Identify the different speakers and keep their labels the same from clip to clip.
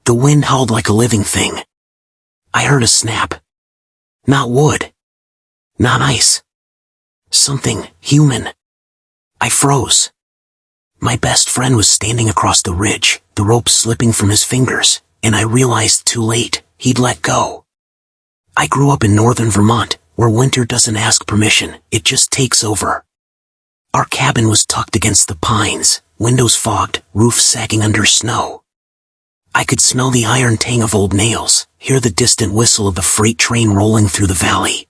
Speaker 1: The wind howled like a living thing. I heard a snap. Not wood. Not ice. Something human. I froze. My best friend was standing across the ridge, the rope slipping from his fingers, and I realized too late, he'd let go. I grew up in northern Vermont, where winter doesn't ask permission, it just takes over. Our cabin was tucked against the pines, windows fogged, roof sagging under snow. I could smell the iron tang of old nails, hear the distant whistle of the freight train rolling through the valley.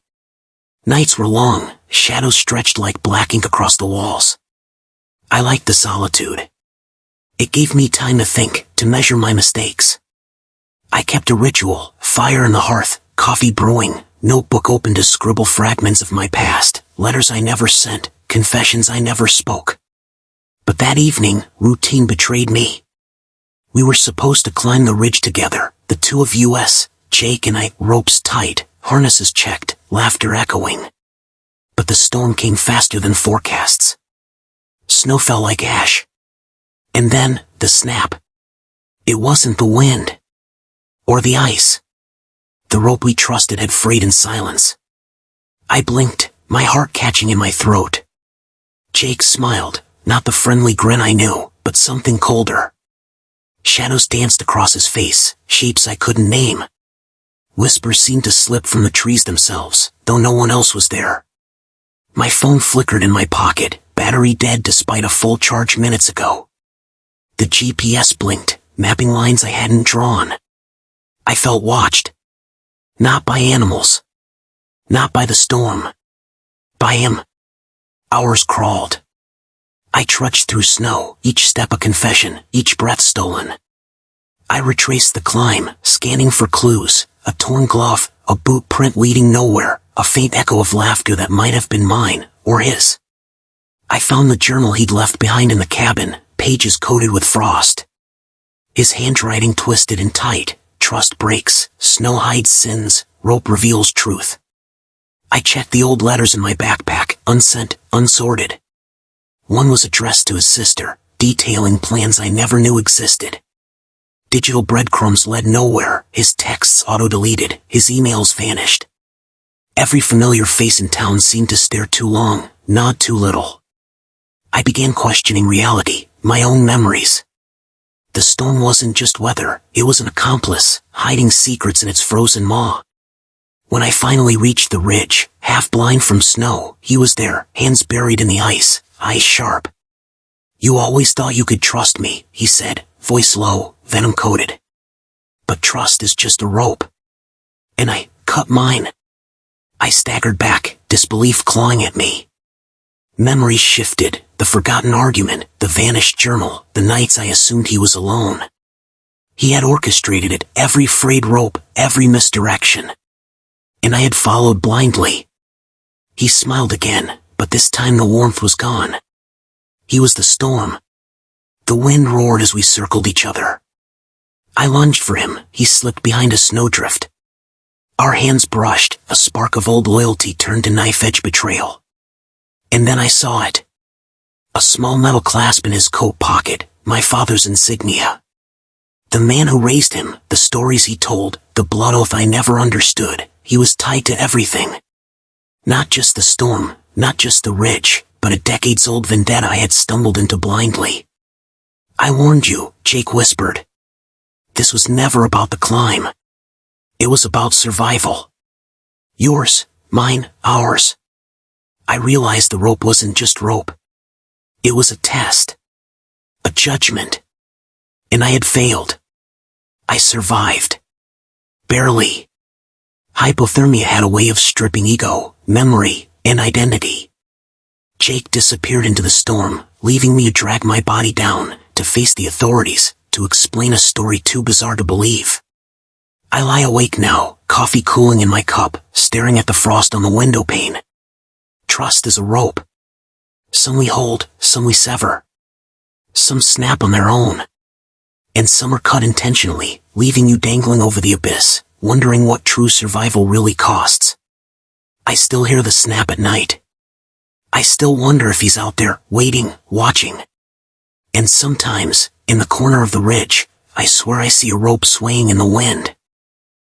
Speaker 1: Nights were long, shadows stretched like black ink across the walls. I liked the solitude. It gave me time to think, to measure my mistakes. I kept a ritual, fire in the hearth, coffee brewing, notebook open to scribble fragments of my past, letters I never sent, confessions I never spoke. But that evening, routine betrayed me. We were supposed to climb the ridge together, the two of us, Jake and I, ropes tight, harnesses checked, laughter echoing. But the storm came faster than forecasts. Snow fell like ash. And then, the snap. It wasn't the wind. Or the ice. The rope we trusted had frayed in silence. I blinked, my heart catching in my throat. Jake smiled, not the friendly grin I knew, but something colder. Shadows danced across his face, shapes I couldn't name. Whispers seemed to slip from the trees themselves, though no one else was there. My phone flickered in my pocket, battery dead despite a full charge minutes ago. The GPS blinked, mapping lines I hadn't drawn. I felt watched. Not by animals. Not by the storm. By him. Hours crawled. I trudged through snow, each step a confession, each breath stolen. I retraced the climb, scanning for clues, a torn glove, a boot print leading nowhere, a faint echo of laughter that might have been mine, or his. I found the journal he'd left behind in the cabin, pages coated with frost. His handwriting twisted and tight, trust breaks, snow hides sins, rope reveals truth. I checked the old letters in my backpack, unsent, unsorted. One was addressed to his sister, detailing plans I never knew existed. Digital breadcrumbs led nowhere, his texts auto-deleted, his emails vanished. Every familiar face in town seemed to stare too long, nod too little. I began questioning reality, my own memories. The storm wasn't just weather, it was an accomplice, hiding secrets in its frozen maw. When I finally reached the ridge, half blind from snow, he was there, hands buried in the ice, eyes sharp. "You always thought you could trust me," he said, voice low, venom-coated. "But trust is just a rope." And I cut mine. I staggered back, disbelief clawing at me. Memories shifted, the forgotten argument, the vanished journal, the nights I assumed he was alone. He had orchestrated it, every frayed rope, every misdirection. And I had followed blindly. He smiled again, but this time the warmth was gone. He was the storm. The wind roared as we circled each other. I lunged for him, he slipped behind a snowdrift. Our hands brushed, a spark of old loyalty turned to knife-edge betrayal. And then I saw it. A small metal clasp in his coat pocket, my father's insignia. The man who raised him, the stories he told, the blood oath I never understood, he was tied to everything. Not just the storm, not just the ridge, but a decades-old vendetta I had stumbled into blindly. "I warned you," Jake whispered. "This was never about the climb. It was about survival. Yours, mine, ours." I realized the rope wasn't just rope. It was a test. A judgment. And I had failed. I survived. Barely. Hypothermia had a way of stripping ego, memory, and identity. Jake disappeared into the storm, leaving me to drag my body down, to face the authorities, to explain a story too bizarre to believe. I lie awake now, coffee cooling in my cup, staring at the frost on the window pane. Trust is a rope. Some we hold, some we sever. Some snap on their own. And some are cut intentionally, leaving you dangling over the abyss, wondering what true survival really costs. I still hear the snap at night. I still wonder if he's out there, waiting, watching. And sometimes, in the corner of the ridge, I swear I see a rope swaying in the wind.